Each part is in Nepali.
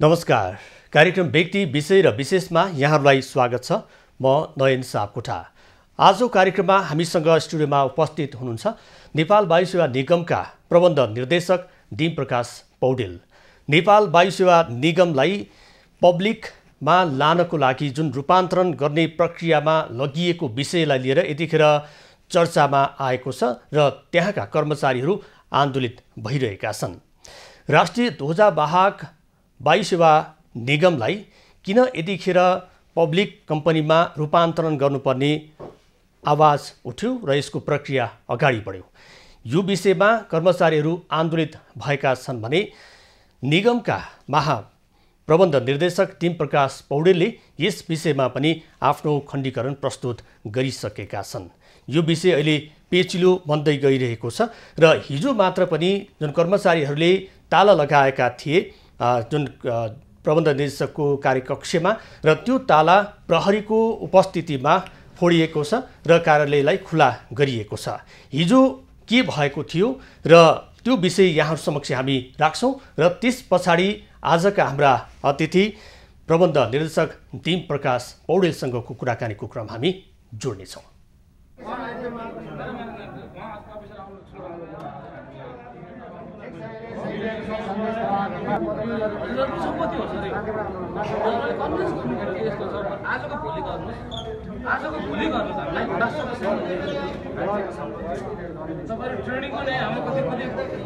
नमस्कार। कार्यक्रम व्यक्ति विषय र विशेषमा यहाँहरूलाई स्वागत छ। म नयन सापकोटा। आजको कार्यक्रममा हामीसँग स्टुडियोमा उपस्थित हुनुहुन्छ नेपाल वायु सेवा निगमका प्रबन्ध निर्देशक डिम प्रकाश पौडेल। नेपाल वायु सेवा निगमलाई पब्लिकमा लानको लागि जुन रूपान्तरण गर्ने प्रक्रियामा लगिएको विषयलाई लिएर यतिखेर चर्चामा आएको छ र त्यहाँका कर्मचारीहरू आन्दोलित भइरहेका छन्। राष्ट्रिय ध्वजावाहक वायु सेवा निगमलाई किन यतिखेर पब्लिक कम्पनीमा रूपान्तरण गर्नुपर्ने आवाज उठ्यो र यसको प्रक्रिया अगाडि बढ्यो। यो विषयमा कर्मचारीहरू आन्दोलित भएका छन् भने निगमका महाप्रबन्ध निर्देशक डिम प्रकाश पौडेलले यस विषयमा पनि आफ्नो खण्डीकरण प्रस्तुत गरिसकेका छन्। यो विषय अहिले पेचिलो बन्दै गइरहेको छ र हिजो मात्र पनि जुन कर्मचारीहरूले ताला लगाएका थिए जुन प्रबन्ध निर्देशकको कार्यकक्षमा र त्यो ताला प्रहरीको उपस्थितिमा फोडिएको छ र कार्यालयलाई खुला गरिएको छ। हिजो के भएको थियो र त्यो विषय यहाँहरू समक्ष हामी राख्छौँ र त्यस पछाडि आजका हाम्रा अतिथि प्रबन्ध निर्देशक डिम प्रकाश पौडेलसँगको कुराकानीको क्रम हामी जोड्नेछौँ। आजको भोलि गर्नुहोस् तपाईँहरू ट्रेनिङ गर्ने हाम्रो कति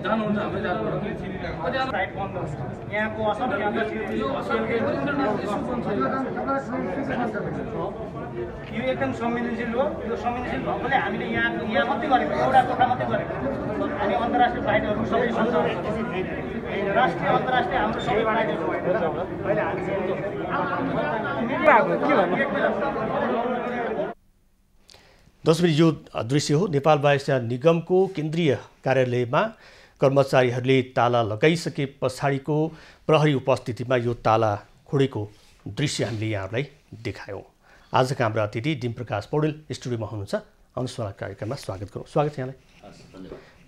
जानुहुन्छ हाम्रो जातबाट कति राइट बन्द हुन्छ यहाँको असल यो एकदम संवेदनशील हो। यो संवेदनशील भएकोले हामीले यहाँ मात्रै गरेको एउटा कोठा मात्रै गरेको हामी अन्तर्राष्ट्रिय फ्लाइटहरू सबै राष्ट्रिय अन्तर्राष्ट्रिय हाम्रो सबै फ्लाइटहरू दर्शक यो दृश्य हो नेपाल वायु सेवा निगमको केन्द्रीय कार्यालयमा कर्मचारीहरूले ताला लगाइसके पछाडिको प्रहरी उपस्थितिमा यो ताला खोडेको दृश्य हामीले यहाँहरूलाई देखायौँ। आजका हाम्रा अतिथि डिम प्रकाश पौडेल स्टुडियोमा हुनुहुन्छ। आउनुहोस् उहाँलाई कार्यक्रममा स्वागत गरौँ। स्वागत यहाँलाई।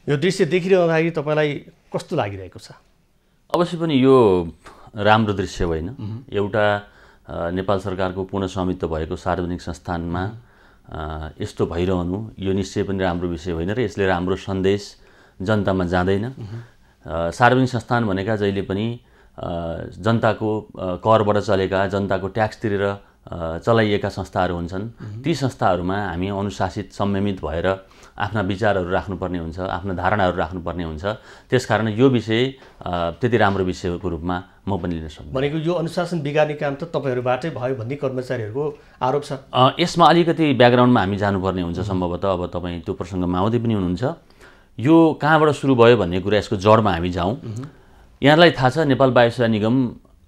यो दृश्य देखिरहँदाखेरि तपाईँलाई कस्तो लागिरहेको छ? अवश्य पनि यो राम्रो दृश्य होइन। एउटा नेपाल सरकारको पूर्ण स्वामित्व भएको सार्वजनिक संस्थानमा यस्तो भइरहनु यो निश्चय पनि राम्रो विषय होइन र यसले राम्रो सन्देश जनतामा जाँदैन। सार्वजनिक संस्थान भनेका जहिले पनि जनताको करबाट चलेका जनताको ट्याक्स तिरेर चलाइएका संस्थाहरू हुन्छन्। ती संस्थाहरूमा हामी अनुशासित संयमित भएर आफ्ना विचारहरू राख्नुपर्ने हुन्छ, आफ्ना धारणाहरू राख्नुपर्ने हुन्छ। त्यसकारण यो विषय त्यति राम्रो विषयको रूपमा म पनि लिन सक्छु। भनेको यो अनुशासन बिगार्ने काम त तपाईँहरूबाटै भयो भन्ने कर्मचारीहरूको आरोप छ। यसमा अलिकति ब्याकग्राउन्डमा हामी जानुपर्ने हुन्छ सम्भवतः। अब तपाईँ त्यो प्रसङ्गमा आउँदै पनि हुनुहुन्छ। यो कहाँबाट सुरु भयो भन्ने कुरा यसको जडमा हामी जाउँ। यहाँलाई थाहा छ नेपाल वायु सेवा निगम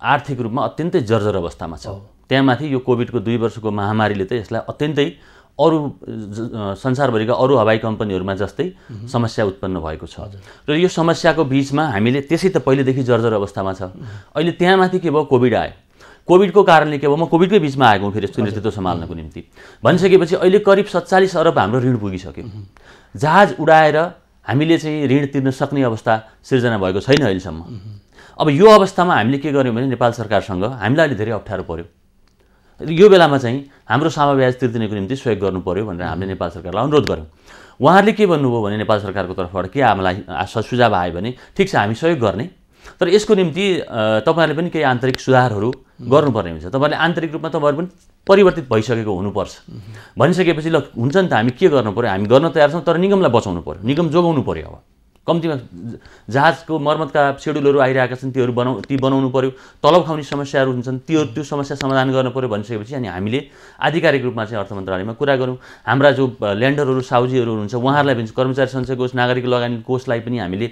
आर्थिक रूपमा अत्यन्तै जर्जर अवस्थामा छ। त्यहाँमाथि यो कोभिडको 2 वर्षको महामारीले त यसलाई अत्यन्तै अरू संसारभरिका अरू हवाई कम्पनीहरूमा जस्तै समस्या उत्पन्न भएको छ र यो समस्याको बिचमा हामीले त्यसै त पहिलेदेखि जर्जर अवस्थामा छ। अहिले त्यहाँमाथि के भयो, कोभिड आयो। कोभिडको कारणले के भयो, म कोभिडकै बिचमा आएको फेरि यसको नेतृत्व सम्हाल्नको निम्ति भनिसकेपछि अहिले करिब 47 अरब हाम्रो ऋण पुगिसक्यो। जहाज उडाएर हामीले चाहिँ ऋण तिर्न सक्ने अवस्था सिर्जना भएको छैन अहिलेसम्म। अब यो अवस्थामा हामीले के गर्यौँ भने नेपाल सरकारसँग हामीलाई अहिले धेरै अप्ठ्यारो पर्यो। यो बेलामा चाहिँ हाम्रो सामाब्याज तिर्दिनेको निम्ति सहयोग गर्नु पर्यो भनेर हामीले नेपाल सरकारलाई अनुरोध गऱ्यौँ। उहाँहरूले के भन्नुभयो भने नेपाल सरकारको तर्फबाट के हामीलाई सुझाव आयो भने ठिक छ हामी सहयोग गर्ने, तर यसको निम्ति तपाईँहरूले पनि केही आन्तरिक सुधारहरू गर्नुपर्ने हुन्छ। तपाईँहरूले आन्तरिक रूपमा तपाईँहरू पनि परिवर्तित भइसकेको हुनुपर्छ भनिसकेपछि ल हुन्छ नि त हामी के गर्नु पर्यो, हामी गर्न तयार छौँ, तर निगमलाई बचाउनु पर्यो, निगम जोगाउनु पर्यो। अब कम्तीमा जहाजको मर्मतका सेड्युलहरू आइरहेका छन् ती बनाउनु पर्यो, तलब खाउने समस्याहरू हुन्छन् त्यो समस्या समाधान गर्नु पर्यो भनिसकेपछि अनि हामीले आधिकारिक रूपमा चाहिँ अर्थ मन्त्रालयमा कुरा गऱ्यौँ। हाम्रा जो ल्यान्डरहरू साउजीहरू हुनुहुन्छ उहाँहरूलाई पनि कर्मचारी सञ्चय कोष नागरिक लगानी कोषलाई पनि हामीले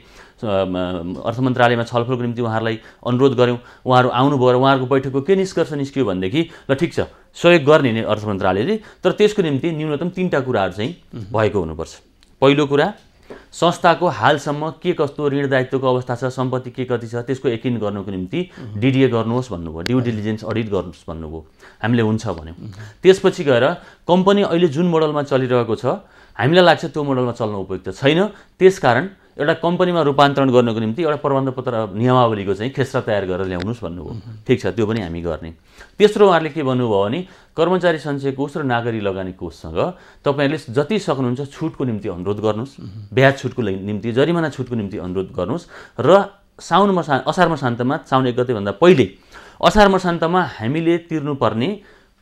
अर्थ मन्त्रालयमा छलफलको निम्ति उहाँहरूलाई अनुरोध गऱ्यौँ। उहाँहरू आउनुभयो र उहाँहरूको बैठकको के निष्कर्ष निस्कियो भनेदेखि ल ठिक छ सहयोग गर्ने नै अर्थ मन्त्रालयले, तर त्यसको निम्ति न्यूनतम 3टा कुराहरू चाहिँ भएको हुनुपर्छ। पहिलो कुरा संस्थाको हालसम्म के कस्तो ऋण दायित्वको अवस्था छ, सम्पत्ति के कति छ त्यसको यकिन गर्नको निम्ति डिडिए गर्नुहोस् भन्नुभयो, ड्यु डिलिजेन्स अडिट गर्नुहोस् भन्नुभयो। हामीले हुन्छ भन्यौँ। त्यसपछि गएर कम्पनी अहिले जुन मोडलमा चलिरहेको छ हामीलाई लाग्छ त्यो मोडलमा चल्न उपयुक्त छैन, त्यसकारण एउटा कम्पनीमा रूपान्तरण गर्नको निम्ति एउटा प्रबन्धपत्र नियमावलीको चाहिँ खेसरा तयार गरेर ल्याउनुहोस् भन्नुभयो। ठिक छ, त्यो पनि हामी गर्ने। तेस्रो उहाँहरूले के भन्नुभयो भने कर्मचारी सञ्चय कोष र नागरिक लगानी कोषसँग तपाईँहरूले जति सक्नुहुन्छ छुटको निम्ति अनुरोध गर्नुहोस्, ब्याज छुटको निम्ति, जरिमाना छुटको निम्ति अनुरोध गर्नुहोस् र असार मसान्तमा, साउन 1 गतेभन्दा पहिले असार मसान्तमा हामीले तिर्नुपर्ने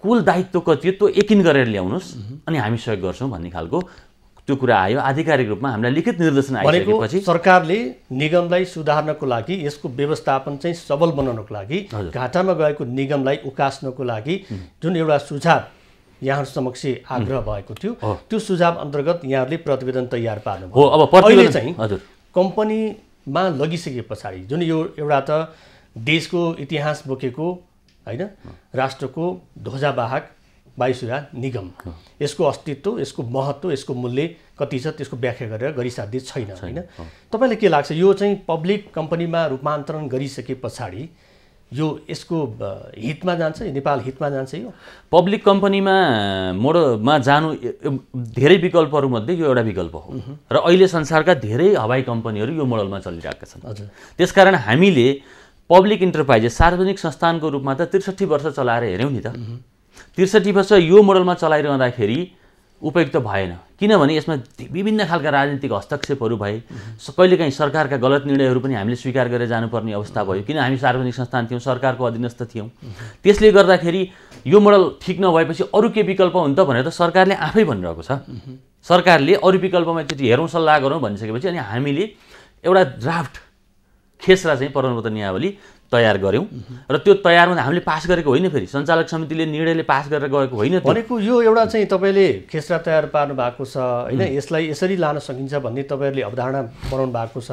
कुल दायित्व कति हो त्यो यकिन गरेर ल्याउनुहोस् अनि हामी सहयोग गर्छौँ भन्ने खालको त्यो कुरा आयो। आधिकारिक रूपमा हामीलाई लिखित निर्देशन आइसकेपछि सरकारले निगमलाई सुधार्नको लागि, यसको व्यवस्थापन चाहिँ सबल बनाउनको लागि, घाटामा गएको निगमलाई उकास्नको लागि जुन एउटा सुझाव यहाँहरू समक्ष आग्रह भएको थियो, त्यो सुझाव अन्तर्गत यहाँहरूले प्रतिवेदन तयार पार्नुभयो। हो, अब अहिले चाहिँ कम्पनीमा लगिसके पछाडि जुन यो एउटा त देशको इतिहास बोकेको हैन राष्ट्रको ध्वजावाहक वायुसेवा निगम, यसको अस्तित्व, यसको महत्त्व, यसको मूल्य कति छ त्यसको व्याख्या गरेर गरिसाध्य छैन हैन। तपाईँलाई के लाग्छ यो चाहिँ पब्लिक कम्पनीमा रूपान्तरण गरिसके पछाडि यो यसको हितमा जान्छ, नेपाल हितमा जान्छ? यो पब्लिक कम्पनीमा मोडमा जानु धेरै विकल्पहरूमध्ये यो एउटा विकल्प हो र अहिले संसारका धेरै हवाई कम्पनीहरू यो मोडलमा चलिरहेका छन्। हजुर, त्यसकारण हामीले पब्लिक इन्टरप्राइजेस सार्वजनिक संस्थानको रूपमा त 63 वर्ष चलाएर हेऱ्यौँ नि त। 63 वर्ष यो मोडलमा चलाइरहँदाखेरि उपयुक्त भएन, किनभने यसमा विभिन्न खालका राजनीतिक हस्तक्षेपहरू भए, कहिलेकाहीँ सरकारका गलत निर्णयहरू पनि हामीले स्वीकार गरेर जानुपर्ने अवस्था भयो, किन हामी सार्वजनिक संस्थान थियौँ, सरकारको अधीनस्थ थियौँ। त्यसले गर्दाखेरि यो मोडल ठिक नभएपछि अरू के विकल्प हुन्छ भनेर त सरकारले आफै भनिरहेको छ। सरकारले अरू विकल्पमा एकचोटि हेरौँ, सल्लाह गरौँ भनिसकेपछि अनि हामीले एउटा ड्राफ्ट खेसरा चाहिँ प्रबन्धपत्र नियमावली तयार गऱ्यौँ र त्यो तयारमा हामीले पास गरेको होइन, फेरि सञ्चालक समितिले निर्णयले पास गरेर गएको होइन। भनेको यो एउटा चाहिँ तपाईँले खेसरा तयार पार्नु भएको छ होइन, यसलाई यसरी लान सकिन्छ भन्ने तपाईँहरूले अवधारणा बनाउनु भएको छ।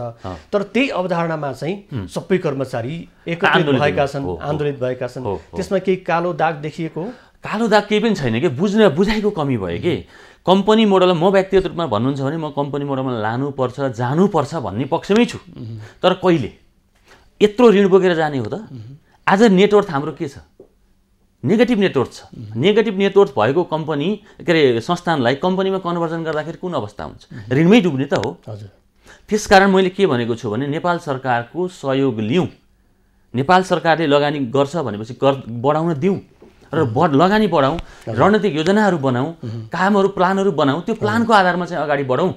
तर त्यही अवधारणामा चाहिँ सबै कर्मचारी एकत्रित भएका छन्, आन्दोलित भएका छन्। त्यसमा केही कालो दाग देखिएको हो? कालो दाग केही पनि छैन कि, बुझाइको कमी भयो कि। कम्पनी मोडल म व्यक्तिगत रूपमा भन्नुहुन्छ भने म कम्पनी मोडलमा लानुपर्छ, जानुपर्छ भन्ने पक्षमै छु। तर कहिले यत्रो ऋण बोकेर जाने हो त? आज नेटवर्थ हाम्रो के छ? नेगेटिभ नेटवर्थ छ। नेगेटिभ नेटवर्थ भएको कम्पनी के अरे संस्थानलाई कम्पनीमा कन्भर्जन गर्दाखेरि कुन अवस्था हुन्छ? ऋणमै डुब्ने त हो। हजुर, त्यसकारण मैले के भनेको छु भने नेपाल सरकारको सहयोग लिउँ, नेपाल सरकारले लगानी गर्छ भनेपछि बढाउन दिउँ र लगानी बढाउँ, रणनीतिक योजनाहरू बनाऊँ, कामहरू प्लानहरू बनाऊँ, त्यो प्लानको आधारमा चाहिँ अगाडि बढौँ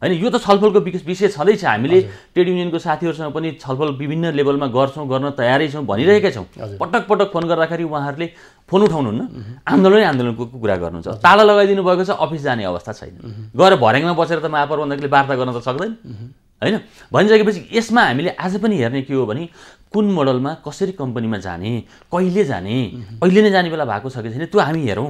हैन। यो त छलफलको विषय छँदैछ। हामीले ट्रेड युनियनको साथीहरूसँग पनि छलफल विभिन्न लेभलमा गर्न तयारै छौँ, भनिरहेका छौँ। पटक पटक फोन गर्दाखेरि उहाँहरूले फोन उठाउनुहुन्न, आन्दोलनको कुरा गर्नुहुन्छ। ताला लगाइदिनु भएको छ, अफिस जाने अवस्था छैन, गएर भर्याङमा बसेर त महाप्रबन्धकले वार्ता गर्न त सक्दैन हैन। भनिसकेपछि यसमा हामीले आज पनि हेर्ने के हो भने कुन मोडलमा कसरी कम्पनीमा जाने, कहिले जाने, अहिले नै जाने बेला भएको छ कि छैन त्यो हामी हेरौँ,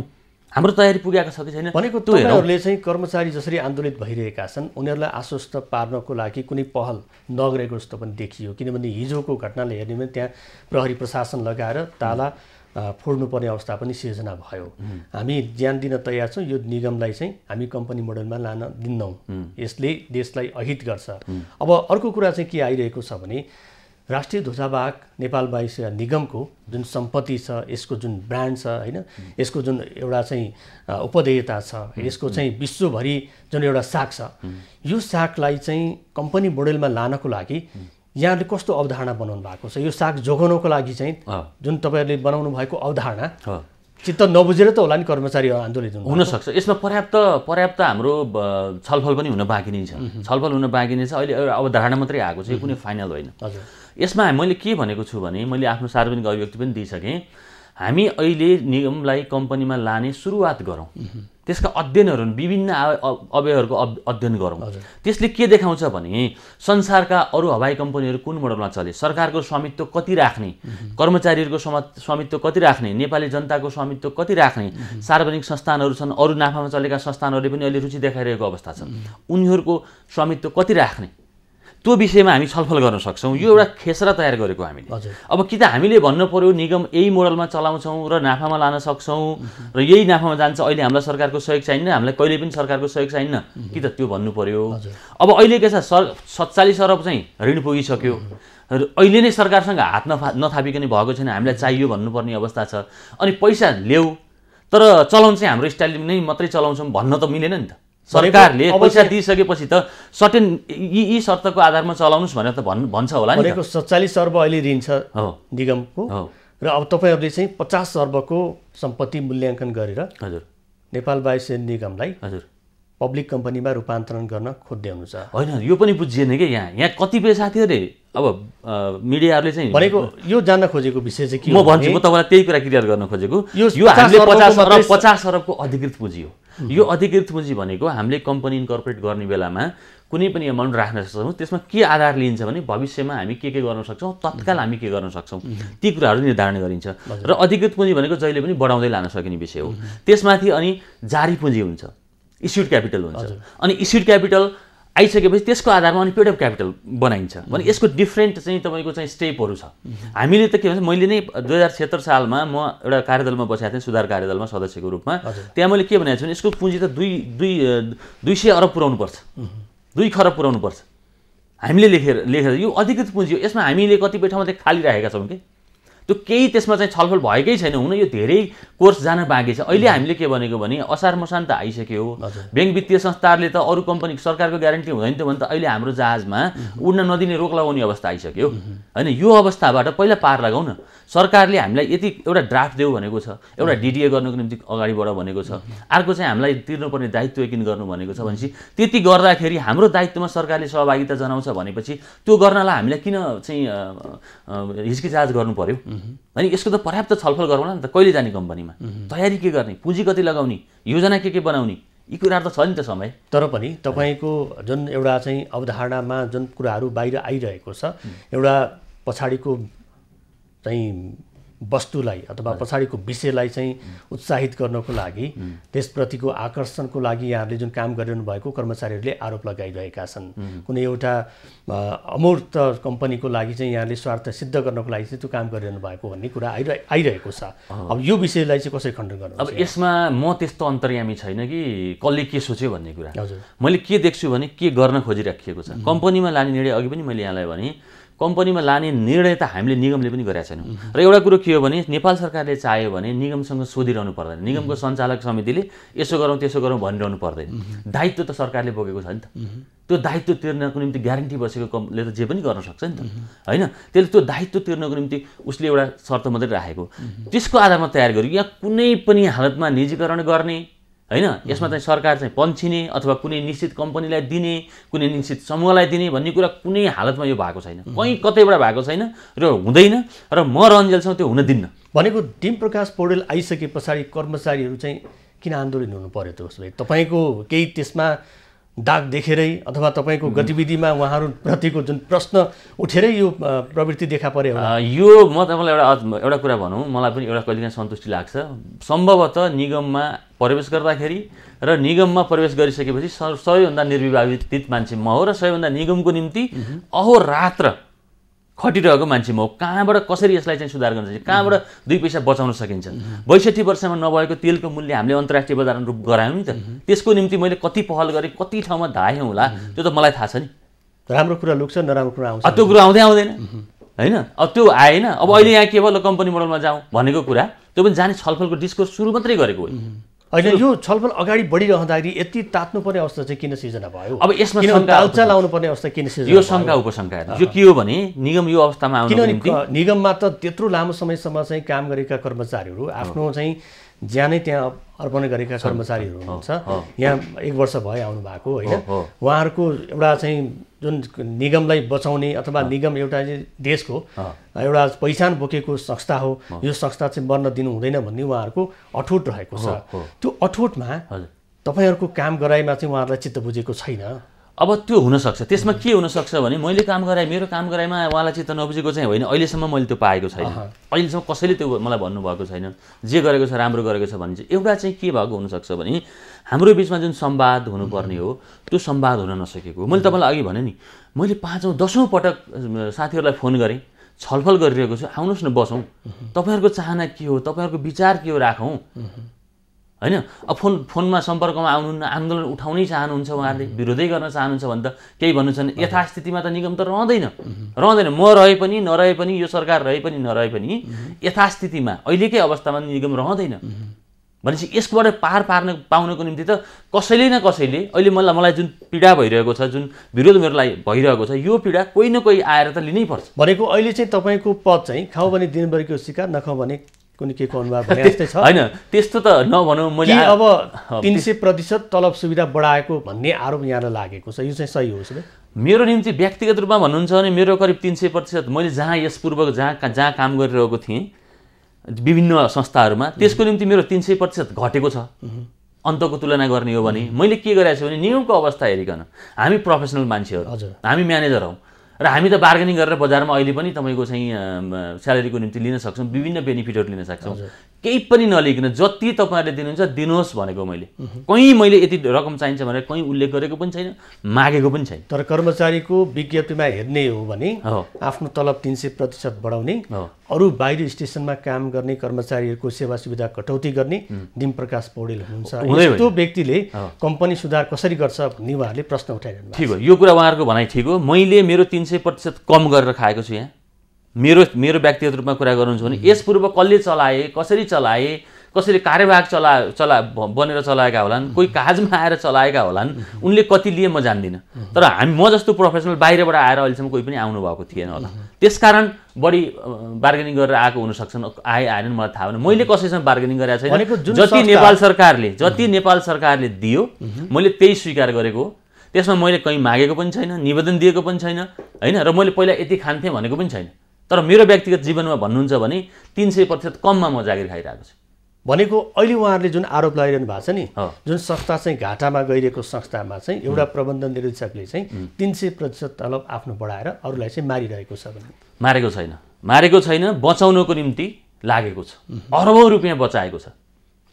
हाम्रो तयारी पुगेको छ कि छैन भनेको। तपाईँहरूले चाहिँ कर्मचारी जसरी आन्दोलित भइरहेका छन् उनीहरूलाई आश्वस्त पार्नको लागि कुनै पहल नगरेको जस्तो पनि देखियो, किनभने हिजोको घटनाले हेर्ने भने त्यहाँ प्रहरी प्रशासन लगाएर ताला फोड्नुपर्ने अवस्था पनि सिर्जना भयो। हामी ज्यान दिन तयार छौँ, यो निगमलाई चाहिँ हामी कम्पनी मोडलमा लान दिन्नौँ, यसले देशलाई अहित गर्छ। अब अर्को कुरा चाहिँ के आइरहेको छ भने राष्ट्रिय ध्वजावाहक नेपाल वायुसेवा निगमको जुन सम्पत्ति छ, यसको जुन ब्रान्ड छ हैन, यसको जुन एउटा चाहिँ उपदेयता छ, यसको चाहिँ विश्वभरि जुन एउटा साख छ, यो साखलाई चाहिँ कम्पनी मोडलमा लानको लागि यहाँले कस्तो अवधारणा बनाउनु भएको छ? यो साख जोगाउनको लागि चाहिँ जुन तपाईँहरूले बनाउनु भएको अवधारणा चित्त नबुझेर त होला नि कर्मचारी आन्दोलित हुनसक्छ। यसमा पर्याप्त हाम्रो छलफल पनि हुन बाँकी नै छ, छलफल हुन बाँकी नै छ। अहिले एउटा अवधारणा मात्रै आएको छ, यो कुनै फाइनल होइन। यसमा मैले के भनेको छु भने मैले आफ्नो सार्वजनिक अभिव्यक्ति पनि दिइसकेँ, हामी अहिले निगमलाई कम्पनीमा लाने सुरुवात गरौँ, त्यसका अध्ययनहरू विभिन्न अवयवहरूको अध्ययन गरौँ। त्यसले के देखाउँछ भने संसारका अरू हवाई कम्पनीहरू कुन मोडलमा चले, सरकारको स्वामित्व कति राख्ने, कर्मचारीहरूको स्वामित्व कति राख्ने, नेपाली जनताको स्वामित्व कति राख्ने, सार्वजनिक संस्थानहरू छन्, अरू नाफामा चलेका संस्थानहरूले पनि अहिले रुचि देखाइरहेको अवस्था छ, उनीहरूको स्वामित्व कति राख्ने, त्यो विषयमा हामी छलफल गर्न सक्छौँ। यो एउटा खेसरा तयार गरेको हामीले। अब कि त हामीले भन्नु पर्यो निगम यही मोडलमा चलाउँछौँ र नाफामा लान सक्छौँ र यही नाफामा जान्छ, अहिले हामीलाई सरकारको सहयोग चाहिन्न, हामीलाई कहिले पनि सरकारको सहयोग चाहिन्न, कि त त्यो भन्नु पर्यो। अब अहिले के छ, 47 अरब चाहिँ ऋण पुगिसक्यो र अहिले नै सरकारसँग हात नथापिकन भएको छैन, हामीलाई चाहियो भन्नुपर्ने अवस्था छ। अनि पैसा ल्याऊ तर चलाउन चाहिँ हाम्रो स्टाइल नै मात्रै चलाउँछौँ भन्न त मिलेन नि त। सरकारले पैसा दिइसकेपछि त सर्टेन यी शर्तको आधारमा चलाउनुस् भनेर त भन्छ होला नि। 47 अर्ब अहिले ऋण छ निगमको र अब तपाईँहरूले चाहिँ 50 अर्बको सम्पत्ति मूल्याङ्कन गरेर हजुर नेपाल वायुसेना निगमलाई हजुर पब्लिक कम्पनीमा रूपान्तरण गर्न खोज्दै हुनुहुन्छ। होइन यो पनि बुझिएन कि यहाँ कतिपय साथीहरूले अब मिडियाहरूले चाहिँ भनेको यो जान्न खोजेको विषय चाहिँ के म भन्छु, म तपाईँलाई त्यही कुरा क्लियर गर्न खोजेको। यो हामीले 50 अरबको अधिकृत पुँजी हो। यो अधिकृत पुँजी भनेको हामीले कम्पनी इन्कर्पोरेट गर्ने बेलामा कुनै पनि अमाउन्ट राख्न सक्छौँ। त्यसमा के आधार लिइन्छ भने भविष्यमा हामी के गर्न सक्छौँ, तत्काल हामी के गर्न सक्छौँ, ती कुराहरू निर्धारण गरिन्छ। र अधिकृत पुँजी भनेको जहिले पनि बढाउँदै लान सकिने विषय हो। त्यसमाथि अनि जारी पुँजी हुन्छ, इस्युड क्यापिटल हुन्छ। अनि इस्युड क्यापिटल आइसकेपछि त्यसको आधारमा अनि पेड अफ क्यापिटल बनाइन्छ। भने यसको डिफ्रेन्ट चाहिँ तपाईँको चाहिँ स्टेपहरू छ। हामीले त के भन्छ, मैले नै 2076 सालमा म एउटा कार्यदलमा बसेको थिएँ, सुधार कार्यदलमा सदस्यको रूपमा। त्यहाँ मैले के भनेको छु भने यसको पुँजी त 200 अरब पुर्याउनु पर्छ, 2 खरब पुर्याउनु पर्छ। हामीले लेखेर यो अधिकृत पुँजी हो, यसमा हामीले कतिपय ठाउँमा चाहिँ खाली राखेका छौँ कि त्यो केही त्यसमा चाहिँ छलफल भएकै छैन। हुन यो धेरै कोर्स जान बाँकी छ। अहिले हामीले के भनेको भने असार मसान त आइसक्यो। ब्याङ्क वित्तीय संस्थाहरूले त अरू कम्पनी सरकारको ग्यारेन्टी हुँदैन थियो भने त अहिले हाम्रो जहाजमा उड्न नदिने रोक लगाउने अवस्था आइसक्यो होइन। यो अवस्थाबाट पहिला पार लगाउन सरकारले हामीलाई यति एउटा ड्राफ्ट देऊ भनेको छ, एउटा डिडिए गर्नुको निम्ति अगाडि बढ भनेको छ, अर्को चाहिँ हामीलाई तिर्नुपर्ने दायित्व यकिन गर्नु भनेको छ। भनेपछि त्यति गर्दाखेरि हाम्रो दायित्वमा सरकारले सहभागिता जनाउँछ भनेपछि त्यो गर्नलाई हामीलाई किन चाहिँ हिचकिचाहट गर्नु पर्यो अनि यसको त पर्याप्त छलफल गरौँ न त। कहिले जाने कम्पनीमा, तयारी के गर्ने, पुँजी कति लगाउने, योजना के बनाउने, यी कुराहरू त छ नि त समय। तर पनि तपाईँको जुन एउटा चाहिँ अवधारणामा जुन कुराहरू बाहिर आइरहेको छ, एउटा पछाडिको चाहिँ वस्तुलाई अथवा पछाडिको विषयलाई चाहिँ उत्साहित गर्नको लागि, त्यसप्रतिको आकर्षणको लागि यहाँहरूले जुन काम गरिरहनु भएको कर्मचारीहरूले आरोप लगाइरहेका छन्। कुनै एउटा अमूर्त कम्पनीको लागि चाहिँ यहाँले स्वार्थ सिद्ध गर्नको लागि चाहिँ त्यो काम गरिरहनु भएको भन्ने कुरा आइरहेको छ। अब यो विषयलाई चाहिँ कसरी खण्डन गर्नु? अब यसमा म त्यस्तो अन्तर्यामी छैन कि कसले के सोच्यो भन्ने कुरा। मैले के देख्छु भने के गर्न खोजिराखिएको छ। कम्पनीमा लाने निर्णय अघि पनि मैले यहाँलाई भने कम्पनीमा लाने निर्णय त हामीले निगमले पनि गरेका छैनौँ। र एउटा कुरो के हो भने नेपाल सरकारले चाह्यो भने निगमसँग सोधिरहनु पर्दैन, निगमको सञ्चालक समितिले यसो गरौँ त्यसो गरौँ भनिरहनु पर्दैन। दायित्व त सरकारले बोकेको छ नि त। त्यो दायित्व तिर्नको निम्ति ग्यारेन्टी बसेको कम्पनीले त जे पनि गर्न सक्छ नि त होइन। त्यसले त्यो दायित्व तिर्नको निम्ति उसले एउटा शर्त मात्रै राखेको, त्यसको आधारमा तयार गर्यो। यहाँ कुनै पनि हालतमा निजीकरण गर्ने होइन, यसमा चाहिँ सरकार चाहिँ पन्छिने अथवा कुनै निश्चित कम्पनीलाई दिने, कुनै निश्चित समूहलाई दिने भन्ने कुरा कुनै हालतमा यो भएको छैन, कहीँ कतैबाट भएको छैन र हुँदैन। र म रन्जेलसँग त्यो हुन दिन्न। भनेको डिम प्रकाश पौडेल आइसके पछाडि कर्मचारीहरू चाहिँ किन आन्दोलन हुनु पर्यो त? उसले तपाईँको केही त्यसमा दाग देखेरै अथवा तपाईँको गतिविधिमा उहाँहरूप्रतिको जुन प्रश्न उठेरै यो प्रवृत्ति देखा पर्यो? यो म तपाईँलाई एउटा कुरा भनौँ, मलाई पनि एउटा कहिलेकाहीँ सन्तुष्टि लाग्छ। सम्भवतः निगममा प्रवेश गर्दाखेरि र निगममा प्रवेश गरिसकेपछि सबैभन्दा निर्विवादित मान्छे म हो र सबैभन्दा निगमको निम्ति अहोरात्र खटिरहेको मान्छे म हो। कहाँबाट कसरी यसलाई चाहिँ सुधार गर्न सकिन्छ, कहाँबाट 2 पैसा बचाउन सकिन्छ। 62 वर्षमा नभएको तेलको मूल्य हामीले अन्तर्राष्ट्रिय बजारमा रूप गरायौँ नि त। त्यसको निम्ति मैले कति पहल गरेँ, कति ठाउँमा धाएँ होला, त्यो त मलाई थाहा छ नि। राम्रो कुरा लुक्छ, नराम्रो कुरा आउँछ, त्यो कुरा आउँदैन होइन। अब त्यो आएन। अब अहिले यहाँ केवल कम्पनी मोडलमा जाउँ भनेको कुरा त्यो पनि जाने छलफलको डिस्कोर्स सुरु मात्रै गरेको हो होइन। यो छलफल अगाडि बढिरहँदाखेरि यति तात्नुपर्ने अवस्था चाहिँ किन सिर्जना भयो? अब यसमा तालचा लाउनुपर्ने अवस्था किन सिर्जना? यो शङ्का उपशङ्का यो के हो भने निगम यो अवस्थामा आउनको निम्ति निगममा त त्यत्रो लामो समयसम्म चाहिँ काम गरेका कर्मचारीहरू, आफ्नो चाहिँ ज्यानै त्यहाँ अर्पण गरेका कर्मचारीहरू हुनुहुन्छ। यहाँ 1 वर्ष भयो आउनु भएको होइन। उहाँहरूको एउटा चाहिँ जुन निगमलाई बचाउने अथवा निगम एउटा देशको एउटा पहिचान बोकेको संस्था हो, यो संस्था चाहिँ बन्न दिनु हुँदैन भन्ने उहाँहरूको अठोट रहेको छ। त्यो अठोटमा तपाईँहरूको काम गराइमा चाहिँ उहाँहरूलाई चित्त बुझेको छैन। अब त्यो हुनसक्छ। त्यसमा के हुनसक्छ भने मैले काम गराएँ, मेरो काम गराएमा उहाँलाई चित्त नबुझेको चाहिँ होइन, अहिलेसम्म मैले त्यो पाएको छैन। अहिलेसम्म कसैले त्यो मलाई भन्नुभएको छैन। जे गरेको छ राम्रो गरेको छ भने चाहिँ एउटा चाहिँ के भएको हुनसक्छ भने हाम्रो बिचमा जुन संवाद हुनुपर्ने हो त्यो संवाद हुन नसकेको। मैले तपाईँलाई अघि भने नि, मैले 5औँ 10औँ पटक साथीहरूलाई फोन गरेँ, छलफल गरिरहेको छु, आउनुहोस् न बसौँ, तपाईँहरूको चाहना के हो, तपाईँहरूको विचार के हो राखौँ होइन। अब फोनमा सम्पर्कमा आउनुहुन्न, आन्दोलन उठाउनै चाहनुहुन्छ, उहाँहरूले विरोधै गर्न चाहनुहुन्छ भने त केही भन्नु छैन। यथास्थितिमा त निगम त रहँदैन। म रहे पनि नरहे पनि, यो सरकार रहे पनि नरहे पनि यथास्थितिमा अहिलेकै अवस्थामा निगम रहँदैन भनेपछि यसबाट पार पाउनको निम्ति त कसैले न कसैले अहिले मलाई जुन पीडा भइरहेको छ, जुन विरोध मेरोलाई भइरहेको छ, यो पीडा कोही न कोही आएर त लिनै पर्छ। भनेको अहिले चाहिँ तपाईँको पद चाहिँ खाऊ भने दिनभरिको शिकार, नखाऊ भने कुनै के अनुवाद भने जस्तै छ होइन? त्यस्तो त नभनौँ। मैले अब 300% तलब सुविधा बढाएको भन्ने आरोप यहाँलाई लागेको छ, यो चाहिँ सही हो? मेरो निम्ति व्यक्तिगत रूपमा भन्नुहुन्छ भने मेरो करिब 300% मैले जहाँ यसपूर्व जहाँ काम गरिरहेको थिएँ विभिन्न संस्थाहरूमा, त्यसको निम्ति मेरो 300% घटेको छ। अन्तको तुलना गर्ने हो भने मैले के गरेको छु भने नियमको अवस्था हेरिकन हामी प्रोफेसनल मान्छेहरू, हामी म्यानेजर हौँ र हामी त बार्गेनिङ गरेर बजारमा अहिले पनि तपाईँको चाहिँ स्यालेरीको निम्ति लिन सक्छौँ, विभिन्न बेनिफिटहरू लिन सक्छौँ। केही पनि नलिकन जति तपाईँहरूले दिनुहुन्छ दिनुहोस् भनेको मैले। कहीँ मैले यति रकम चाहिन्छ भनेर कहीँ उल्लेख गरेको पनि छैन, मागेको पनि छैन। तर कर्मचारीको विज्ञप्तिमा हेर्ने हो भने आफ्नो तलब 300% बढाउने, अरू बाहिर स्टेसनमा काम गर्ने कर्मचारीहरूको सेवा सुविधा कटौती गर्ने डिम प्रकाश पौडेल हुनुहुन्छ। यस्तो व्यक्तिले कम्पनी सुधार कसरी गर्छ भन्ने उहाँहरूले प्रश्न उठाइरहनु। ठिक हो, यो कुरा उहाँहरूको भनाइ ठिक हो। मैले मेरो 300% कम गरेर खाएको छु। यहाँ मेरो व्यक्तिगत रूपमा कुरा गर्नुहुन्छ भने यसपूर्व कसले चलाए, कसरी चलाए, कसैले कार्यवाहक बनेर चलाएका होलान्, कोही काजमा आएर चलाएका होलान्, उनले कति लिए म जान्दिनँ। तर म जस्तो प्रोफेसनल बाहिरबाट आएर अहिलेसम्म कोही पनि आउनु भएको थिएन होला। त्यसकारण बढी बार्गेनिङ गरेर आएको हुनसक्छन्, आएनन् मलाई थाहा भएन। मैले कसैसँग बार्गेनिङ गरेको छैन। जति नेपाल सरकारले दियो मैले त्यही स्वीकार गरेको हो। त्यसमा मैले कहीँ मागेको पनि छैन, निवेदन दिएको पनि छैन, होइन? र मैले पहिला यति खान्थेँ भनेको पनि छैन। तर मेरो व्यक्तिगत जीवनमा भन्नुहुन्छ भने 300% कममा म जागिर खाइरहेको छु। भनेको अहिले उहाँहरूले जुन आरोप लगाइरहनु भएको छ नि, जुन संस्था चाहिँ घाटामा गइरहेको संस्थामा चाहिँ एउटा प्रबन्ध निर्देशकले चाहिँ 300% तलब आफ्नो बढाएर अरूलाई चाहिँ मारिरहेको छ भने? मारेको छैन, बचाउनको निम्ति लागेको छ। अरबौँ रुपियाँ बचाएको छ,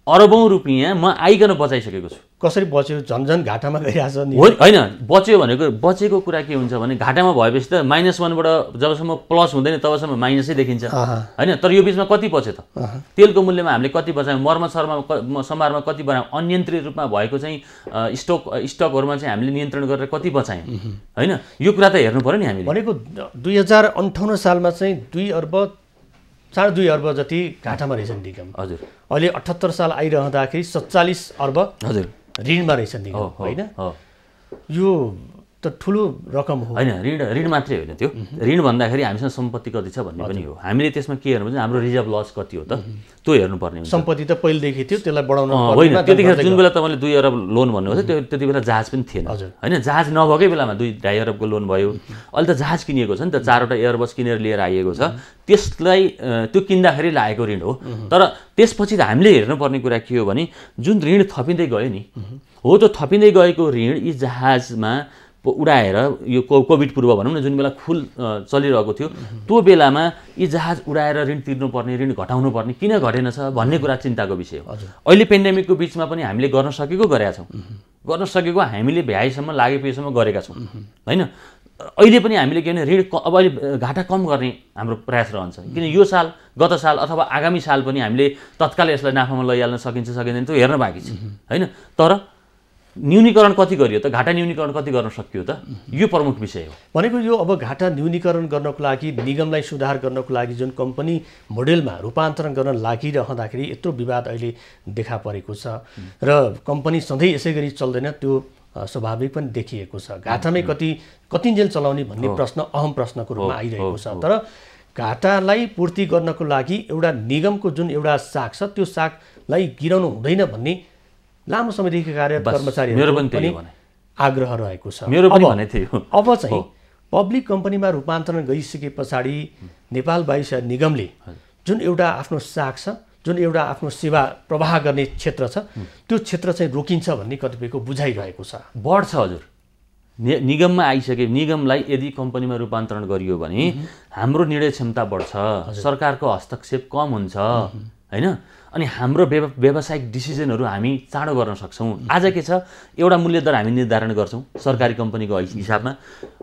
अरबौँ रुपियाँ म आइकन बचाइसकेको छु। कसरी बच्यो? झन्झन घाटामा गइरहेछ नि। होइन, बचेको कुरा के हुन्छ भने घाटामा भएपछि त -1बाट जबसम्म प्लस हुँदैन तबसम्म माइनसै देखिन्छ, होइन? तर यो बिचमा कति बच्यो त? तेलको मूल्यमा हामीले कति बचायौँ, समारमा कति बढायौँ, अनियन्त्रित रूपमा भएको चाहिँ स्टकहरूमा चाहिँ हामीले नियन्त्रण गरेर कति बचायौँ, होइन? यो कुरा त हेर्नु पर्यो नि हामीले। भनेको 2058 सालमा चाहिँ 2.5 अर्ब जति घाटामा रहेछ निगम। हजुर। अहिले 78 साल आइरहँदाखेरि 47 अर्ब ऋणमा रहेछ निगम, होइन? यो त ठुलो रकम हो। होइन, ऋण मात्रै होइन, त्यो ऋण भन्दाखेरि हामीसँग सम्पत्ति कति छ भन्ने पनि हो। हामीले त्यसमा के हेर्नु पर्छ, हाम्रो रिजर्भ लस कति हो त त्यो हेर्नुपर्ने हुन्छ। सम्पत्ति त पहिलेदेखि थियो, त्यसलाई बढाउन होइन। त्यतिखेर जुन बेला तपाईँले 2 अरब लोन भन्नुभयो त्यति बेला जहाज पनि थिएन, होइन? जहाज नभएकै बेलामा 2.5 अरबको लोन भयो। अहिले त जहाज किनिएको छ नि त, 4वटा एयरबस किनेर लिएर आइएको छ। त्यसलाई त्यो किन्दाखेरि लागेको ऋण हो। तर त्यसपछि हामीले हेर्नुपर्ने कुरा के हो भने जुन ऋण थपिँदै गयो नि, हो त्यो थपिँदै गएको ऋण यी जहाजमा उडाएर, यो कोभिड पूर्व भनौँ न, जुन बेला फुल चलिरहेको थियो त्यो बेलामा यी जहाज उडाएर ऋण तिर्नुपर्ने, ऋण घटाउनु पर्ने किन घटेन छ भन्ने कुरा चिन्ताको विषय हो। अहिले पेन्डेमिकको बिचमा पनि हामीले गर्न सकेका छौँ, हामीले भ्याइसम्म लागेपछिसम्म गरेका छौँ, होइन? अहिले पनि हामीले के भने ऋण अब अहिले घाटा कम गर्ने हाम्रो प्रयास रहन्छ। किन यो साल, गत साल अथवा आगामी साल पनि हामीले तत्काल यसलाई नाफामा लैहाल्न सकिन्छ सकिँदैन त्यो हेर्न बाँकी छ, होइन? तर न्यूनीकरण कति गरियो त, घाटा न्यूनीकरण कति गर्न सकियो त, यो प्रमुख विषय हो। भनेको यो अब घाटा न्यूनीकरण गर्नको लागि, निगमलाई सुधार गर्नको लागि जुन कम्पनी मोडेलमा रूपान्तरण गर्न लागिरहँदाखेरि यत्रो विवाद अहिले देखा परेको छ र कम्पनी सधैँ यसै गरी चल्दैन, त्यो स्वाभाविक पनि देखिएको छ। घाटामै कतिन्जेल चलाउने भन्ने प्रश्न अहम प्रश्नको रूपमा आइरहेको छ। तर घाटालाई पूर्ति गर्नको लागि एउटा निगमको जुन एउटा साख छ त्यो साखलाई गिराउनु हुँदैन भन्ने लामो समयदेखि कार्यरत कर्मचारीहरू पनि आग्रह रहेको छ। अब चाहिँ पब्लिक कम्पनीमा रूपान्तरण गरिसके पछाडि नेपाल वायुसेवा निगमले जुन एउटा आफ्नो साख छ, जुन एउटा आफ्नो सेवा प्रवाह गर्ने क्षेत्र छ, त्यो क्षेत्र चाहिँ रोकिन्छ भन्ने कतिपयको बुझाइरहेको छ। बढ्छ हजुर। निगममा आइसके, निगमलाई यदि कम्पनीमा रूपान्तरण गरियो भने हाम्रो निर्णय क्षमता बढ्छ, सरकारको हस्तक्षेप कम हुन्छ, होइन? अनि हाम्रो व्यावसायिक डिसिजनहरू हामी चाँडो गर्न सक्छौँ। आज के छ, एउटा मूल्य दर हामी निर्धारण गर्छौँ सरकारी कम्पनीको हिसाबमा,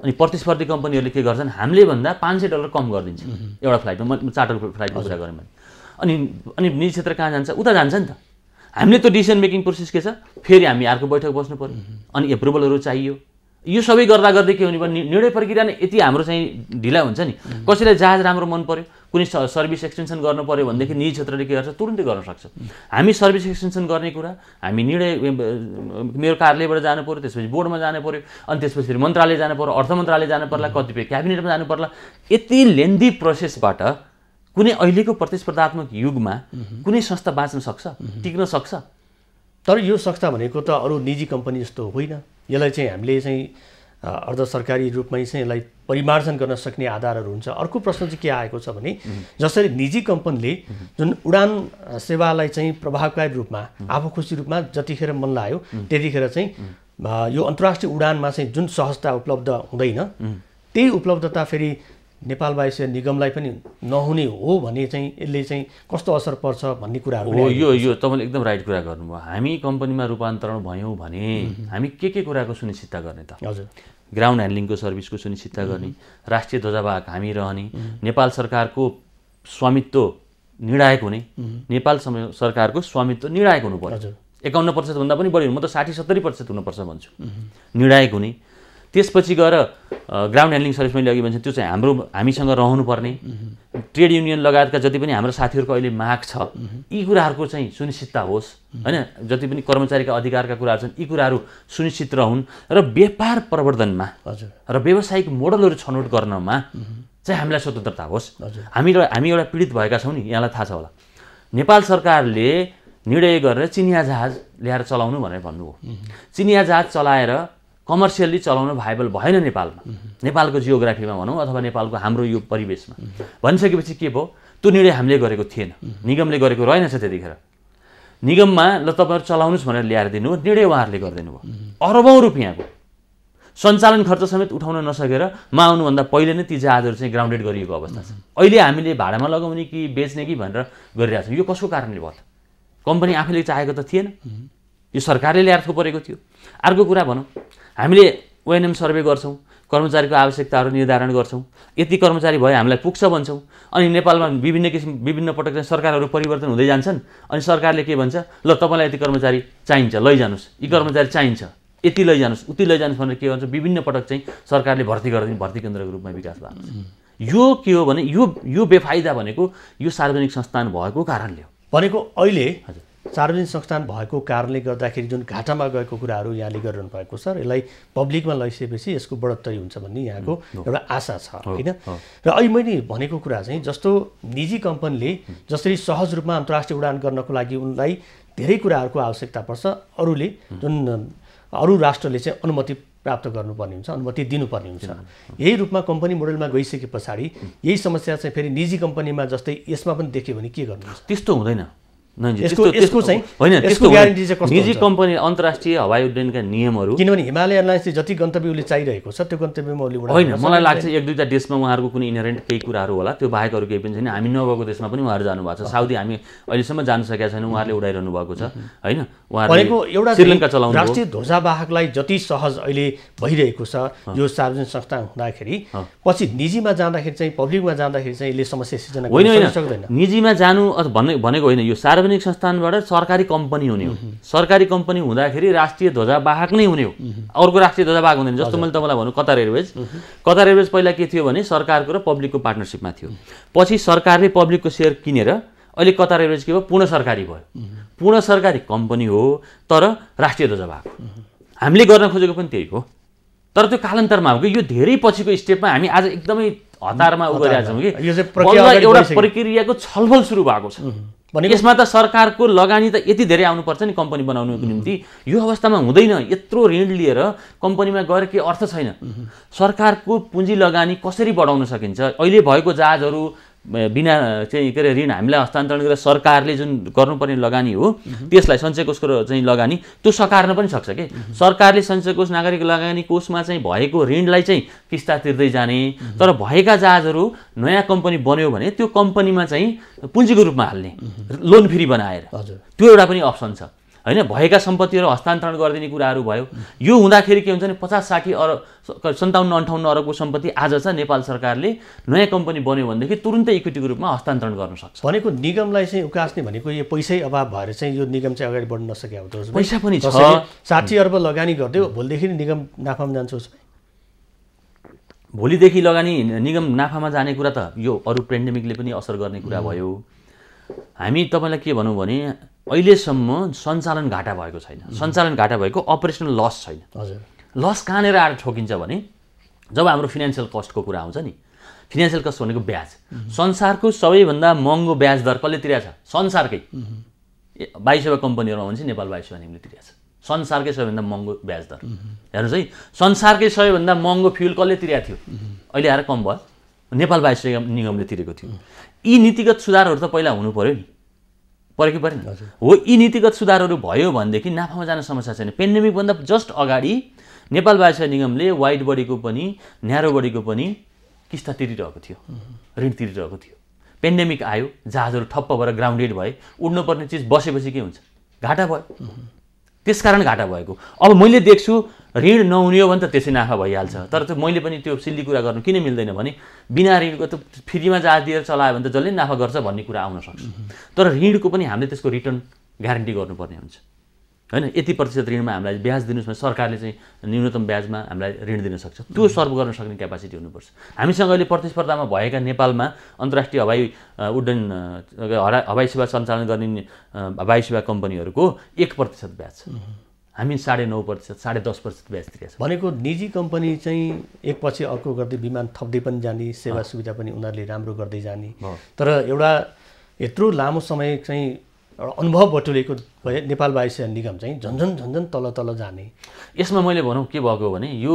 अनि प्रतिस्पर्धी कम्पनीहरूले के गर्छन्, हामीले भन्दा $500 कम गरिदिन्छ एउटा फ्लाइटमा। म चार्टर फ्लाइटको कुरा गरेँ भने अनि निजी क्षेत्र कहाँ जान्छ, उता जान्छ नि त। हामीले त्यो डिसिजन मेकिङ प्रोसेस के छ, फेरि हामी अर्को बैठक बस्नु पर्यो, अनि एप्रुभलहरू चाहियो। यो सबै गर्दा गर्दै के हुने भने निर्णय प्रक्रिया नै यति हाम्रो चाहिँ ढिला हुन्छ नि। कसैलाई जहाज राम्रो मन पर्यो, कुनै सर्भिस एक्सटेन्सन गर्नु पर्यो भनेदेखि निजी क्षेत्रले के गर्छ तुरुन्तै गर्न सक्छ। हामी सर्भिस एक्सटेन्सन गर्ने कुरा हामी निर्णय मेरो कार्यालयबाट जानु पर्यो, त्यसपछि बोर्डमा जानु पर्यो, अनि त्यसपछि मन्त्रालय जानु पर्यो, अर्थ मन्त्रालय जानु पर्ला, कतिपय क्याबिनेटमा जानु पर्ला। यति लेन्दी प्रोसेसबाट कुनै अहिलेको प्रतिस्पर्धात्मक युगमा कुनै संस्था बाँच्न सक्छ, टिक्न सक्छ? तर यो संस्था भनेको त अरू निजी कम्पनी जस्तो होइन। यसलाई चाहिँ हामीले चाहिँ अर्ध सरकारी रूपमै चाहिँ यसलाई परिमार्जन गर्न सक्ने आधारहरू हुन्छ। अर्को प्रश्न चाहिँ के आएको छ भने जसरी निजी कम्पनीले जुन उडान सेवालाई चाहिँ प्रभावकारी रूपमा आफू खुसी रूपमा जतिखेर मन लाग्यो त्यतिखेर चाहिँ यो अन्तर्राष्ट्रिय उडानमा चाहिँ जुन सहजता उपलब्ध हुँदैन त्यही उपलब्धता फेरि नेपाल वायुसेवा निगमलाई पनि नहुने हो भने चाहिँ यसले चाहिँ कस्तो असर पर्छ भन्ने कुराहरू हो। यो तपाईँले एकदम राइट कुरा गर्नुभयो। हामी कम्पनीमा रूपान्तरण भयौँ भने हामी के कुराको सुनिश्चितता गर्ने त? हजुर, ग्राउन्ड ह्यान्डलिङको सर्भिसको सुनिश्चितता गर्ने, राष्ट्रिय ध्वजावाहक हामी रहने, नेपाल सरकारको स्वामित्व निर्णायक हुने, नेपाल सरकारको स्वामित्व निर्णायक हुनु पर्यो। 51% भन्दा पनि बढी, म त 60-70% हुनुपर्छ भन्छु, निर्णायक हुने। त्यसपछि गएर ग्राउन्ड ह्यान्डलिङ सर्भिस मैले अघि भन्छ त्यो चाहिँ हामीसँग रहनुपर्ने, ट्रेड युनियन लगायतका जति पनि हाम्रो साथीहरूको अहिले माग छ यी कुराहरूको चाहिँ सुनिश्चितता होस् हैन। जति पनि कर्मचारीका अधिकारका कुराहरू छन् यी कुराहरू सुनिश्चित रहन् र व्यापार प्रवर्धनमा र व्यावसायिक मोडलहरू छनौट गर्नमा चाहिँ हामीलाई स्वतन्त्रता होस्। हामी एउटा पीडित भएका छौँ नि, यहाँलाई थाहा छ होला। नेपाल सरकारले निर्णय गरेर चिनिया जहाज ल्याएर चलाउनु भनेर भन्नुभयो। चिनिया जहाज चलाएर कमर्सियल्ली चलाउन भाइबल भएन नेपालमा, नेपालको जियोग्राफीमा भनौँ अथवा नेपालको हाम्रो यो परिवेशमा। भनिसकेपछि के भयो? त्यो निर्णय हामीले गरेको थिएन, निगमले गरेको रहेनछ। त्यतिखेर निगममा ल तपाईँहरू चलाउनुहोस् भनेर ल्याएर दिनु, निर्णय उहाँहरूले गरिदिनु भयो। अरबौँ रुपियाँको सञ्चालन खर्च समेत उठाउन नसकेर आउनुभन्दा पहिले नै ती जहाजहरू चाहिँ ग्राउन्डेड गरिएको अवस्था छ। अहिले हामीले भाडामा लगाउने कि बेच्ने कि भनेर गरिरहेको छौँ। यो कसको कारणले भयो त? कम्पनी आफैले चाहेको त थिएन, यो सरकारले ल्याएर थोपरेको थियो। अर्को कुरा भनौँ, हामीले ओएनएम सर्वे गर्छौँ, कर्मचारीको आवश्यकताहरू निर्धारण गर्छौँ, यति कर्मचारी भए हामीलाई पुग्छ भन्छौँ। अनि नेपालमा विभिन्न पटक चाहिँ सरकारहरू परिवर्तन हुँदै जान्छन्। अनि सरकारले के भन्छ? ल तपाईँलाई यति कर्मचारी चाहिन्छ, लैजानुहोस्, यी कर्मचारी चाहिन्छ, यति लैजानुहोस्, उति लैजानुहोस् भनेर के भन्छ? विभिन्न पटक चाहिँ सरकारले भर्ती गरिदिने भर्ती केन्द्रको रूपमा विकास भएको छ। यो के हो भने यो बेफाइदा भनेको यो सार्वजनिक संस्थान भएको कारणले हो। भनेको अहिले सार्वजनिक संस्थान भएको कारणले गर्दाखेरि जुन घाटामा गएको कुराहरू यहाँले गरिरहनु भएको छ, यसलाई पब्लिकमा लैसकेपछि यसको बढोत्तरी हुन्छ भन्ने यहाँको एउटा आशा छ होइन। र अहिले मैले भनेको कुरा चाहिँ जस्तो निजी कम्पनीले जसरी सहज रूपमा अन्तर्राष्ट्रिय उडान गर्नको लागि उनलाई धेरै कुराहरूको आवश्यकता पर्छ, अरू राष्ट्रले चाहिँ अनुमति प्राप्त गर्नुपर्ने हुन्छ, अनुमति दिनुपर्ने हुन्छ। यही रूपमा कम्पनी मोडलमा गइसके पछाडि यही समस्या चाहिँ फेरि निजी कम्पनीमा जस्तै यसमा पनि देख्यो भने के गर्नुहुन्छ? त्यस्तो हुँदैन। यसको चाहिँ होइन, त्यसको ग्यारेन्टी चाहिँ कस्तो निजी कम्पनी अन्तर्राष्ट्रिय हवाई उड्डयनका नियमहरू, किनभने हिमालय एयरलाइन्सले जति गन्तव्य उसले चाहिरहेको छ त्यो गन्तव्यमा उसले उडान होइन। मलाई लाग्छ 1-2टा देशमा उहाँहरूको कुनै इनहेरेन्ट केही कुराहरू होला, त्यो बाहेक अरू केही पनि छैन। हामी नगएको देशमा पनि उहाँहरू जानुभएको छ। साउदी हामी अहिलेसम्म जान सकेका छैनौँ, उहाँहरूले उडाइरहनु भएको छ होइन। भनेको एउटा श्रीलङ्का चलाउनु राष्ट्रिय ध्वजावाहकलाई जति सहज अहिले भइरहेको छ यो सार्वजनिक संस्था हुँदाखेरि पछि निजीमा जाँदाखेरि चाहिँ पब्लिकमा जाँदाखेरि चाहिँ यसले समस्या सिर्जना गर्न सक्दैन। निजीमा जानु भनेको होइन, यो सार्वजनिक संस्थानबाट सरकारी कम्पनी हुने हो। सरकारी कम्पनी हुँदाखेरि राष्ट्रिय ध्वजावाहक नै हुने हो, अर्को राष्ट्रिय ध्वजावाहक हुँदैन। जस्तो मैले तपाईँलाई भनौँ कतार एयरवेज पहिला के थियो भने सरकारको र पब्लिकको पार्टनरसिपमा थियो। पछि सरकारले पब्लिकको सेयर किनेर अहिले कतार एयरवेज के भयो? पूर्ण सरकारी भयो। पूर्ण सरकारी कम्पनी हो तर राष्ट्रिय ध्वजावाहक। हामीले गर्न खोजेको पनि त्यही हो, तर त्यो कालान्तरमा हो कि यो धेरै पछिको स्टेपमा हामी आज एकदमै हतारमा गरिरहेका छौँ कि एउटा प्रक्रियाको छलफल सुरु भएको छ। यसमा त सरकारको लगानी त यति धेरै आउनुपर्छ नि कम्पनी बनाउनुको निम्ति। यो अवस्थामा हुँदैन। यत्रो ऋण लिएर कम्पनीमा गएर के अर्थ छैन। सरकारको पुँजी लगानी कसरी बढाउन सकिन्छ? अहिले भएको जहाजहरू बिना चाहिँ के अरे ऋण हामीलाई हस्तान्तरण गरेर सरकारले जुन गर्नुपर्ने लगानी हो त्यसलाई सञ्चय कोषको चाहिँ लगानी त्यो सकार्न पनि सक्छ कि सरकारले सञ्चय कोष नागरिक लगानी कोषमा चाहिँ भएको ऋणलाई चाहिँ किस्ता तिर्दै जाने। तर भएका जहाजहरू नयाँ कम्पनी बन्यो भने त्यो कम्पनीमा चाहिँ पुँजीको रूपमा हाल्ने, लोन फ्री बनाएर, त्यो एउटा पनि अप्सन छ हैन। भएका सम्पत्तिहरू हस्तान्तरण गरिदिने कुराहरू भयो। यो हुँदाखेरि के हुन्छ भने 50-60 अरब 57-58 अरबको सम्पत्ति आज छ नेपाल सरकारले नयाँ कम्पनी बन्यो भनेदेखि तुरुन्तै इक्विटीको रूपमा हस्तान्तरण गर्न सक्छ। भनेको निगमलाई चाहिँ उकास्ने भनेको यो पैसै अभाव भएर चाहिँ यो निगम चाहिँ अगाडि बढ्न नसके हो। पैसा पनि छ, 60 अर्ब लगानी गरिदियो भोलिदेखि निगम नाफामा जान्छ। भोलिदेखि लगानी निगम नाफामा जाने कुरा त यो अरू पेन्डेमिकले पनि असर गर्ने कुरा भयो। हामी तपाईँलाई के भनौँ भने अहिलेसम्म सञ्चालन घाटा भएको छैन। सञ्चालन घाटा भएको अपरेसनल लस छैन। हजुर, लस कहाँनिर आएर ठोकिन्छ भने जब हाम्रो फाइनेन्सियल कस्टको कुरा आउँछ नि, फाइनेन्सियल कस्ट भनेको ब्याज। संसारको सबैभन्दा महँगो ब्याज दर कसले तिरेको छ? संसारकै 22 कम्पनीहरूमा भन्छ नेपाल वायु सेवा निगमले तिरेको छ। संसारकै सबैभन्दा महँगो ब्याज दर। हेर्नुहोस् है, संसारकै सबैभन्दा महँगो फ्युल कसले तिरेको थियो? अहिले आएर कम भयो, नेपाल वायु सेवा निगमले तिरेको थियो। यी नीतिगत सुधारहरू त पहिला हुनु पर्यो नि, पऱ्यो कि परेन? हो, यी नीतिगत सुधारहरू भयो भनेदेखि नाफामा जान समस्या छैन। पेन्डेमिकभन्दा जस्ट अगाडि नेपाल वायु सेवा निगमले वाइड बडीको पनि न्यारो बडीको पनि किस्ता तिरिरहेको थियो, ऋण तिरिरहेको थियो। पेन्डेमिक आयो, जहाजहरू ठप्प भएर ग्राउन्डेड भए, उड्नुपर्ने चिज बसेपछि के हुन्छ? घाटा भयो। त्यसकारण घाटा भएको। अब मैले देख्छु ऋण नहुने हो भने त त्यसै नाफा भइहाल्छ। तर त्यो मैले पनि त्यो सिल्ली कुरा गर्नु किन मिल्दैन भने बिना ऋणको त फ्रीमा जहाज दिएर चलायो भने त जसले नाफा गर्छ भन्ने कुरा आउन सक्छ। तर ऋणको पनि हामीले त्यसको रिटर्न ग्यारेन्टी गर्नुपर्ने हुन्छ, होइन? यति प्रतिशत ऋणमा हामीलाई ब्याज दिनुहोस् भने सरकारले चाहिँ न्यूनतम ब्याजमा हामीलाई ऋण दिन सक्छ। त्यो सर्भ गर्न सक्ने क्यापासिटी हुनुपर्छ। हामीसँग अहिले प्रतिस्पर्धामा भएका नेपालमा अन्तर्राष्ट्रिय हवाई सेवा सञ्चालन गर्ने हवाई सेवा कम्पनीहरूको 1% ब्याज छ। हामी 9.5%, 10.5% ब्याज तिरेको छ। भनेको निजी कम्पनी चाहिँ एकपछि अर्को गर्दै विमान थप्दै पनि जाने, सेवा सुविधा पनि उनीहरूले राम्रो गर्दै जाने। तर एउटा यत्रो लामो समय चाहिँ अनुभव बटुलेको नेपाल वायु सेवा निगम चाहिँ झन्झन तल जाने। यसमा मैले भनौँ के भएको भने यो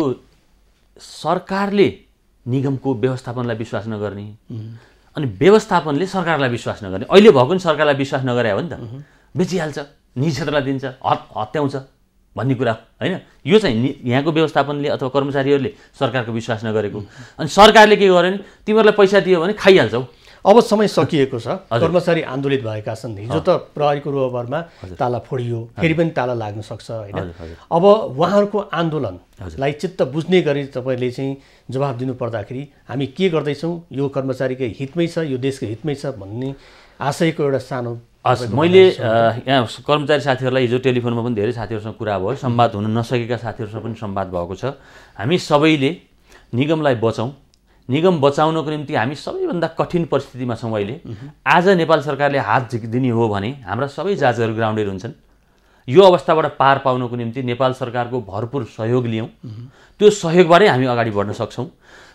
सरकारले निगमको व्यवस्थापनलाई विश्वास नगर्ने अनि व्यवस्थापनले सरकारलाई विश्वास नगर्ने। अहिले भएको नि सरकारलाई विश्वास नगरे हो नि त, बेचिहाल्छ, निजी क्षेत्रलाई दिन्छ, हत्याउँछ भन्ने कुरा, होइन? यो चाहिँ यहाँको व्यवस्थापनले अथवा कर्मचारीहरूले सरकारको विश्वास नगरेको। अनि सरकारले के गर्यो भने तिमीहरूलाई पैसा दियो भने खाइहाल्छौ। अब समय सकिएको छ, कर्मचारी आन्दोलित भएका छन्। हिजो त प्रहरीको रोहबरमा ताला फोडियो, फेरि पनि ताला लाग्न सक्छ, होइन? अब उहाँहरूको आन्दोलनलाई चित्त बुझ्ने गरी तपाईँले चाहिँ जवाफ दिनु पर्दाखेरि हामी के गर्दैछौँ, यो कर्मचारीकै हितमै छ, यो देशको हितमै छ भन्ने आशयको एउटा सानो मैले यहाँ कर्मचारी साथीहरूलाई हिजो टेलिफोनमा पनि धेरै साथीहरूसँग कुरा भयो, संवाद हुन नसकेका साथीहरूसँग पनि संवाद भएको छ। हामी सबैले निगमलाई बचाउँ। निगम बचाउनको निम्ति हामी सबैभन्दा कठिन परिस्थितिमा छौँ अहिले। आज नेपाल सरकारले हात झिकिदिने हो भने हाम्रा सबै जहाजहरू ग्राउन्डेड हुन्छन्। यो अवस्थाबाट पार पाउनको निम्ति नेपाल सरकारको भरपुर सहयोग लियौँ। त्यो सहयोगबाटै हामी अगाडि बढ्न सक्छौँ।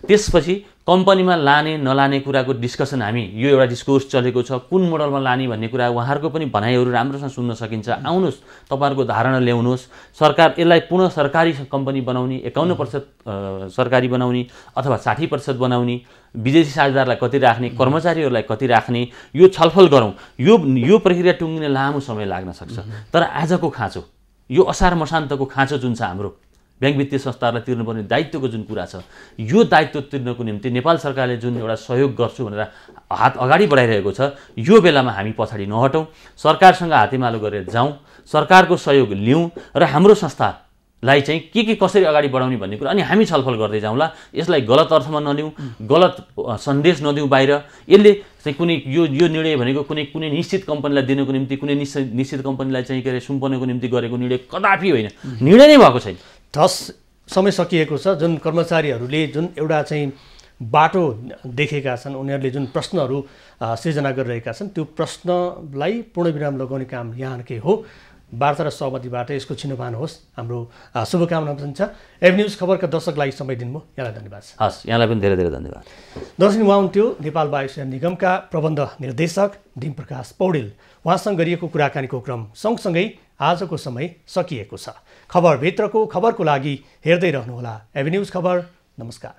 त्यसपछि कम्पनीमा लाने नलाने कुराको डिस्कसन हामी यो एउटा डिस्कोर्स चलेको छ, कुन मोडलमा लाने भन्ने कुरा उहाँहरूको पनि भनाइहरू राम्रोसँग सुन्न सकिन्छ। आउनुहोस्, तपाईँहरूको धारणा ल्याउनुहोस्। सरकार यसलाई पुनः सरकारी कम्पनी बनाउने, 51% सरकारी बनाउने अथवा 60% बनाउने, विदेशी साझेदारलाई कति राख्ने, कर्मचारीहरूलाई कति राख्ने, यो छलफल गरौँ। यो प्रक्रिया टुङ्गिने लामो समय लाग्न सक्छ। तर आजको खाँचो, यो असार मसान्तको खाँचो जुन छ हाम्रो ब्याङ्क वित्तीय संस्थाहरूलाई तिर्नुपर्ने दायित्वको जुन कुरा छ, यो दायित्व तिर्नको निम्ति नेपाल सरकारले जुन एउटा सहयोग गर्छु भनेर हात अगाडि बढाइरहेको छ, यो बेलामा हामी पछाडि नहटौँ, सरकारसँग हातेमालो गरेर जाउँ, सरकारको सहयोग लिउँ र हाम्रो संस्थालाई चाहिँ के कसरी अगाडि बढाउने भन्ने कुरा अनि हामी छलफल गर्दै जाउँला। यसलाई गलत अर्थमा नलिउँ, गलत सन्देश नदिउँ बाहिर। यसले चाहिँ कुनै यो निर्णय भनेको कुनै निश्चित कम्पनीलाई दिनको निम्ति, कुनै निश्चित कम्पनीलाई चाहिँ के अरे सुम्पनको निम्ति गरेको निर्णय कदापि होइन, निर्णय नै भएको छैन। समय सकिएको छ। जुन कर्मचारीहरूले जुन एउटा चाहिँ बाटो देखेका छन्, उनीहरूले जुन प्रश्नहरू सृजना गरिरहेका छन्, त्यो प्रश्नलाई पूर्णविराम लगाउने काम यहाँकै हो। वार्ता र सहमतिबाट यसको छिनोफान होस्, हाम्रो शुभकामना पनि छ। एभ न्युज खबरका दर्शकलाई समय दिनुभयो, यहाँलाई धन्यवाद। हस्, यहाँलाई पनि धेरै धेरै धन्यवाद। दर्शक उहाँ हुन्थ्यो नेपाल वायु सेवा निगमका प्रबन्ध निर्देशक डिम प्रकाश पौडेल। उहाँसँग गरिएको कुराकानीको क्रम सँगसँगै आजको समय सकिएको छ। खबरभित्रको खबरको लागि हेर्दै रहनुहोला एभ न्युज खबर। नमस्कार।